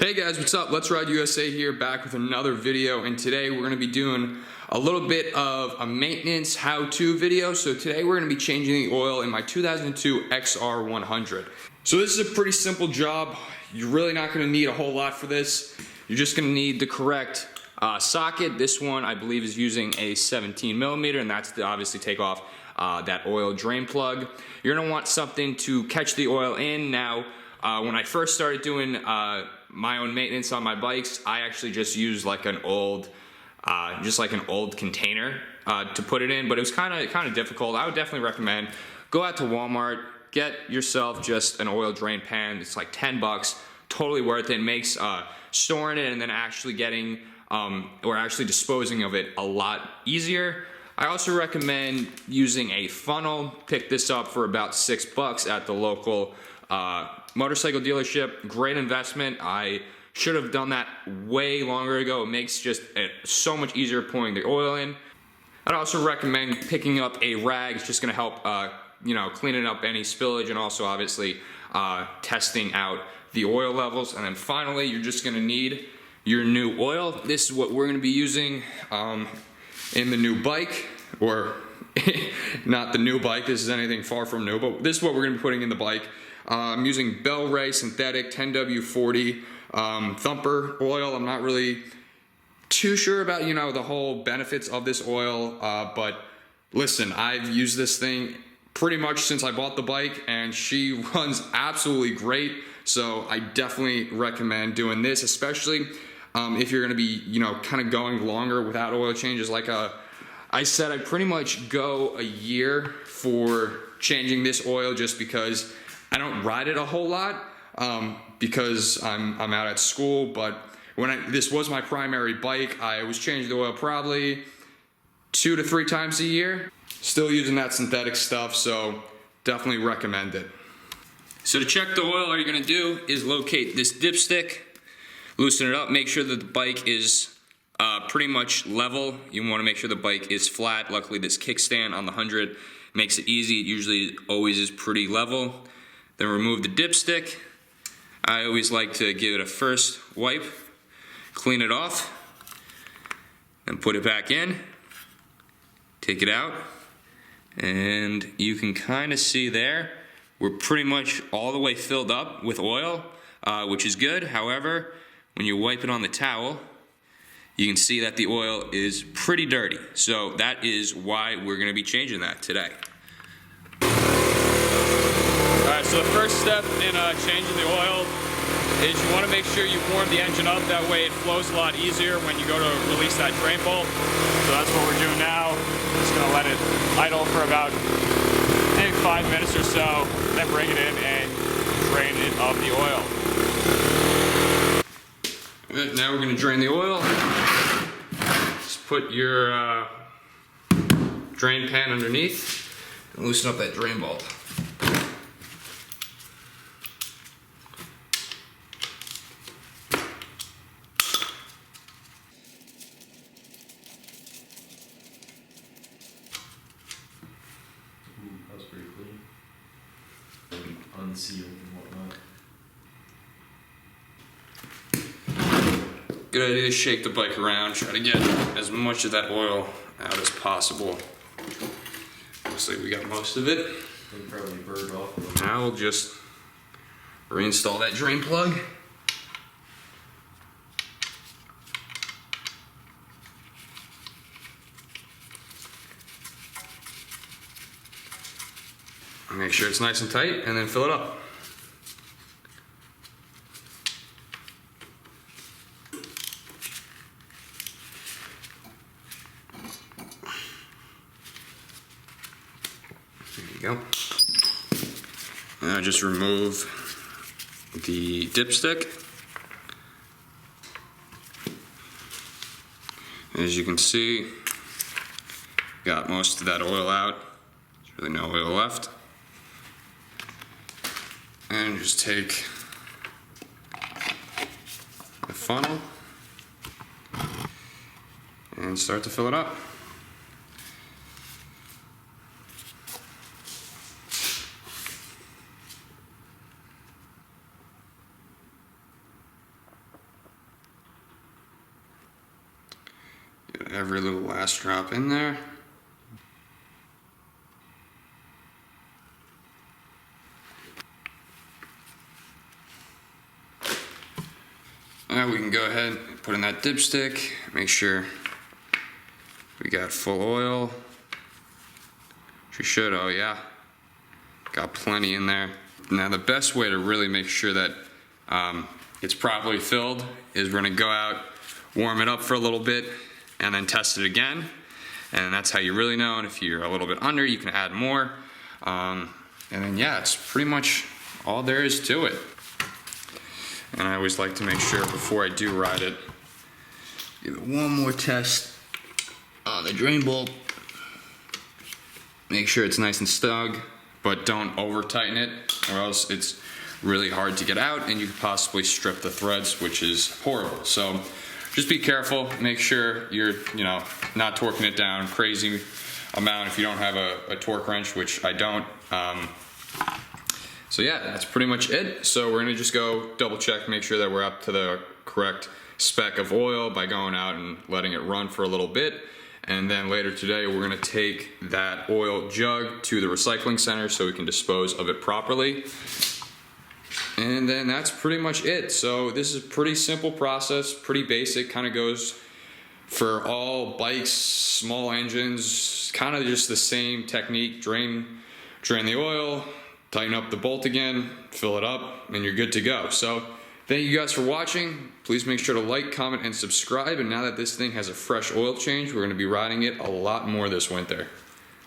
Hey guys, what's up? Let's Ride USA here, back with another video, and today we're going to be doing a little bit of a maintenance how-to video. So today we're going to be changing the oil in my 2002 XR100. So this is a pretty simple job. You're really not going to need a whole lot for this. You're just going to need the correct socket. This one I believe is using a 17 millimeter, and that's to obviously take off that oil drain plug. You're going to want something to catch the oil in. Now, when I first started doing my own maintenance on my bikes, I actually just used like an old, container to put it in, but it was kind of difficult. I would definitely recommend go out to Walmart, get yourself just an oil drain pan. It's like 10 bucks, totally worth it. It makes storing it and then actually getting or actually disposing of it a lot easier. I also recommend using a funnel. Pick this up for about 6 bucks at the local motorcycle dealership. Great investment. I should have done that way longer ago. It makes just so much easier pouring the oil in. I'd also recommend picking up a rag. It's just going to help cleaning up any spillage, and also obviously testing out the oil levels. And then finally, you're just going to need your new oil. This is what we're going to be using in the new bike, or not the new bike. This is anything far from new, but this is what we're going to be putting in the bike. I'm using Bell Ray Synthetic 10W40 Thumper oil. I'm not really too sure about, the whole benefits of this oil, but listen, I've used this thing pretty much since I bought the bike, and she runs absolutely great. So I definitely recommend doing this, especially if you're going to be, kind of going longer without oil changes. Like I said, I pretty much go a year for changing this oil, just because I don't ride it a whole lot because I'm out at school. But when this was my primary bike, I was changing the oil probably 2 to 3 times a year. Still using that synthetic stuff, so definitely recommend it. So to check the oil, all you're gonna do is locate this dipstick, loosen it up, make sure that the bike is pretty much level. You wanna make sure the bike is flat. Luckily this kickstand on the 100 makes it easy. It usually always is pretty level. Then remove the dipstick. I always like to give it a first wipe, clean it off, and put it back in. Take it out, and you can kind of see there, we're pretty much all the way filled up with oil, which is good. However, when you wipe it on the towel, you can see that the oil is pretty dirty. So that is why we're going to be changing that today. Alright, so the first step in changing the oil is you want to make sure you warm the engine up. That way it flows a lot easier when you go to release that drain bolt. So that's what we're doing now. Just going to let it idle for about maybe 5 minutes or so, then bring it in and drain it of the oil. Good, now we're going to drain the oil. Just put your drain pan underneath and loosen up that drain bolt. That's pretty clean. Unsealed and whatnot. Good idea to shake the bike around, try to get as much of that oil out as possible. Looks like we got most of it. And probably burn off. Now we'll just reinstall that drain plug. Make sure it's nice and tight, and then fill it up. There you go. Now just remove the dipstick. As you can see, got most of that oil out. There's really no oil left. And just take the funnel and start to fill it up. every little last drop in there. Now we can go ahead and put in that dipstick, make sure we got full oil. We should, oh yeah, got plenty in there. Now the best way to really make sure that it's properly filled is we're gonna go out, warm it up for a little bit, and then test it again. And that's how you really know, and if you're a little bit under, you can add more. And then yeah, it's pretty much all there is to it. And I always like to make sure before I do ride it, give it one more test on the drain bolt. Make sure it's nice and snug, but don't over tighten it, or else it's really hard to get out and you could possibly strip the threads, which is horrible. So just be careful, make sure you're not torquing it down crazy amount if you don't have a torque wrench, which I don't. So yeah, that's pretty much it. So we're gonna just go double check, make sure that we're up to the correct spec of oil by going out and letting it run for a little bit. And then later today, we're gonna take that oil jug to the recycling center so we can dispose of it properly. And then that's pretty much it. So this is a pretty simple process, pretty basic, kind of goes for all bikes, small engines, kind of just the same technique. Drain the oil, tighten up the bolt again, fill it up, and you're good to go. So thank you guys for watching. Please make sure to like, comment, and subscribe. And now that this thing has a fresh oil change, we're gonna be riding it a lot more this winter.